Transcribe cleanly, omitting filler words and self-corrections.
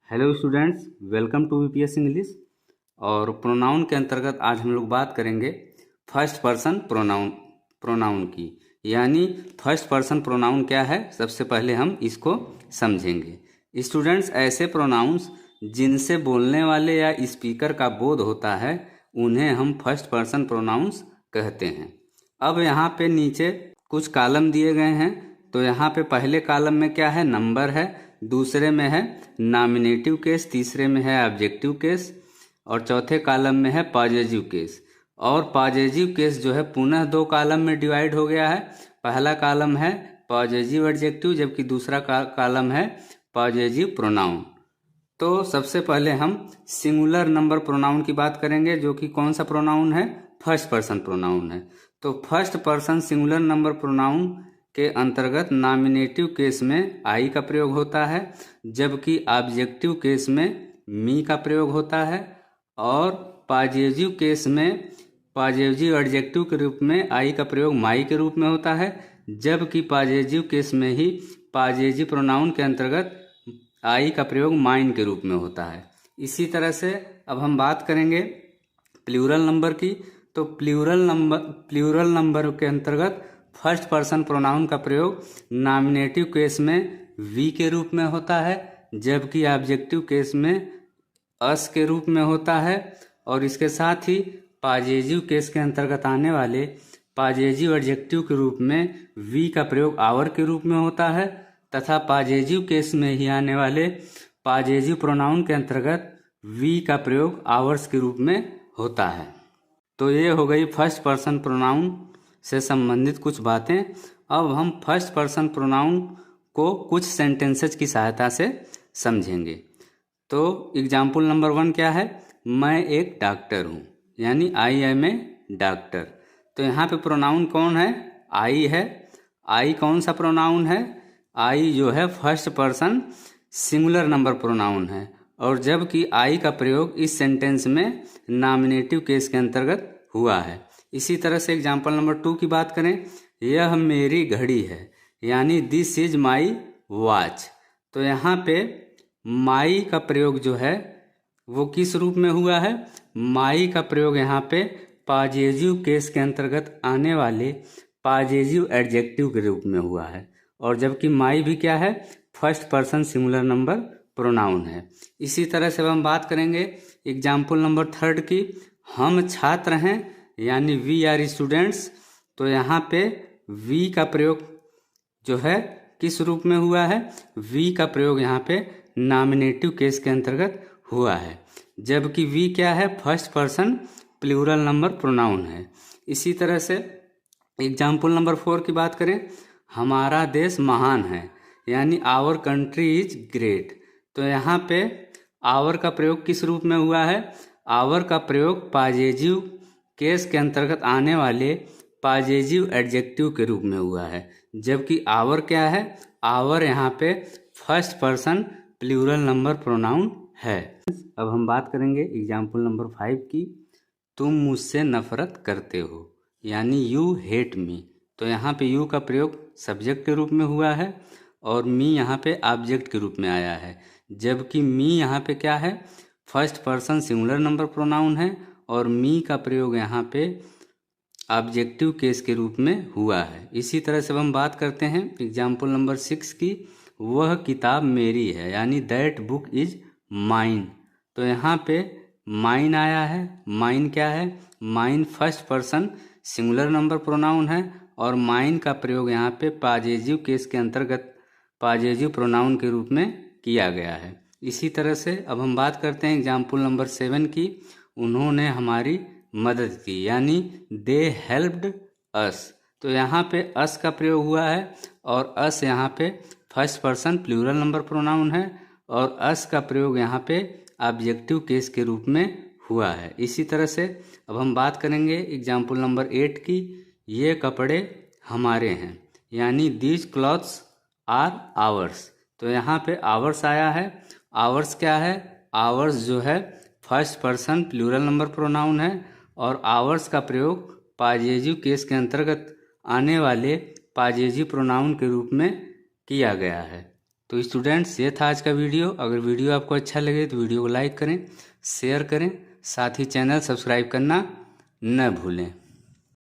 Hello students, welcome to VPS English. और pronoun के अंतर्गत आज हम लोग बात करेंगे फर्स्ट पर्सन प्रोनाउन की। यानी फर्स्ट पर्सन प्रोनाउन क्या है, सबसे पहले हम इसको समझेंगे। स्टूडेंट्स, ऐसे प्रोनाउंस जिनसे बोलने वाले या स्पीकर का बोध होता है उन्हें हम फर्स्ट पर्सन प्रोनाउंस कहते हैं। अब यहाँ पे नीचे कुछ कॉलम दिए गए हैं। तो यहाँ पे पहले कॉलम में क्या है, नंबर है, दूसरे में है नॉमिनेटिव केस, तीसरे में है ऑब्जेक्टिव केस और चौथे कॉलम में है पॉजिटिव केस। और पॉजिटिव केस जो है पुनः दो कॉलम में डिवाइड हो गया है। पहला कॉलम है पॉजिटिव एडजेक्टिव, जबकि दूसरा कॉलम है पॉजिटिव प्रोनाउन। तो सबसे पहले हम सिंगुलर नंबर प्रोनाउन की बात करेंगे, जो कि कौन सा प्रोनाउन है, फर्स्ट पर्सन प्रोनाउन है। तो first person singular number pronoun के अंतर्गत नॉमिनेटिव केस में आई का प्रयोग होता है, जबकि ऑब्जेक्टिव केस में मी का प्रयोग होता है। और पॉजिटिव केस में पॉजिटिव एडजेक्टिव के रूप में आई का प्रयोग माई के रूप में होता है, जबकि पॉजिटिव केस में ही पॉजिटिव प्रोनाउन के अंतर्गत आई का प्रयोग माइन के रूप में होता है। इसी तरह से अब हम बात करेंगे प्लूरल नंबर की। तो प्लूरल नंबर के अंतर्गत फर्स्ट पर्सन प्रोनाउन का प्रयोग नॉमिनेटिव केस में वी के रूप में होता है, जबकि ऑब्जेक्टिव केस में अस के रूप में होता है। और इसके साथ ही पॉजिटिव केस के अंतर्गत आने वाले पॉजिटिव एडजेक्टिव के रूप में वी का प्रयोग आवर के रूप में होता है, तथा पॉजिटिव केस में ही आने वाले पॉजिटिव प्रोनाउन के अंतर्गत वी का प्रयोग आवर्स के रूप में होता है। तो ये हो गई फर्स्ट पर्सन प्रोनाउन से संबंधित कुछ बातें। अब हम फर्स्ट पर्सन प्रोनाउन को कुछ सेंटेंसेज की सहायता से समझेंगे। तो एग्जाम्पल नंबर 1 क्या है, मैं एक डॉक्टर हूँ, यानी आई एम ए डॉक्टर। तो यहाँ पे प्रोनाउन कौन है, आई है। आई कौन सा प्रोनाउन है, आई जो है first person singular number pronoun है। और जबकि आई का प्रयोग इस सेंटेंस में नॉमिनेटिव केस के अंतर्गत हुआ है। इसी तरह से एग्जाम्पल नंबर 2 की बात करें, यह मेरी घड़ी है, यानी दिस इज माई वॉच। तो यहाँ पे माई का प्रयोग जो है वो किस रूप में हुआ है, माई का प्रयोग यहाँ पे पॉजिटिव केस के अंतर्गत आने वाले पॉजिटिव एडजेक्टिव के रूप में हुआ है। और जबकि माई भी क्या है, first person singular number pronoun है। इसी तरह से हम बात करेंगे एग्जाम्पल नंबर 3 की, हम छात्र हैं, यानी वी आर स्टूडेंट्स। तो यहाँ पे वी का प्रयोग जो है किस रूप में हुआ है, वी का प्रयोग यहाँ पे नॉमिनेटिव केस के अंतर्गत हुआ है, जबकि वी क्या है, first person plural number pronoun है। इसी तरह से एग्जाम्पल नंबर 4 की बात करें, हमारा देश महान है, यानी आवर कंट्री इज ग्रेट। तो यहाँ पे आवर का प्रयोग किस रूप में हुआ है, आवर का प्रयोग पॉजिटिव केस के अंतर्गत आने वाले पॉजिटिव एडजेक्टिव के रूप में हुआ है, जबकि आवर क्या है, आवर यहाँ पे first person plural number pronoun है। अब हम बात करेंगे एग्जाम्पल नंबर 5 की, तुम मुझसे नफरत करते हो, यानी यू हेट मी। तो यहाँ पे यू का प्रयोग सब्जेक्ट के रूप में हुआ है और मी यहाँ पे ऑब्जेक्ट के रूप में आया है, जबकि मी यहाँ पे क्या है, first person singular number pronoun है और मी का प्रयोग यहाँ पे ऑब्जेक्टिव केस के रूप में हुआ है। इसी तरह से हम बात करते हैं एग्जाम्पल नंबर 6 की, वह किताब मेरी है, यानी दैट बुक इज माइन। तो यहाँ पे माइन आया है, माइन क्या है, mine first person singular number pronoun है और माइन का प्रयोग यहाँ पे पॉजिटिव केस के अंतर्गत पॉजिटिव प्रोनाउन के रूप में किया गया है। इसी तरह से अब हम बात करते हैं एग्जाम्पल नंबर 7 की, उन्होंने हमारी मदद की, यानी दे हेल्प्ड अस। तो यहाँ पे अस का प्रयोग हुआ है और अस यहाँ पे first person plural number pronoun है और अस का प्रयोग यहाँ पे ऑब्जेक्टिव केस के रूप में हुआ है। इसी तरह से अब हम बात करेंगे एग्जाम्पल नंबर 8 की, ये कपड़े हमारे हैं, यानी दीज क्लॉथ्स आर आवर्स। तो यहाँ पे आवर्स आया है, आवर्स क्या है, आवर्स जो है first person plural number pronoun है और आवर्स का प्रयोग पॉजिटिव केस के अंतर्गत आने वाले पॉजिटिव प्रोनाउन के रूप में किया गया है। तो स्टूडेंट्स, ये था आज का वीडियो। अगर वीडियो आपको अच्छा लगे तो वीडियो को लाइक करें, शेयर करें, साथ ही चैनल सब्सक्राइब करना न भूलें।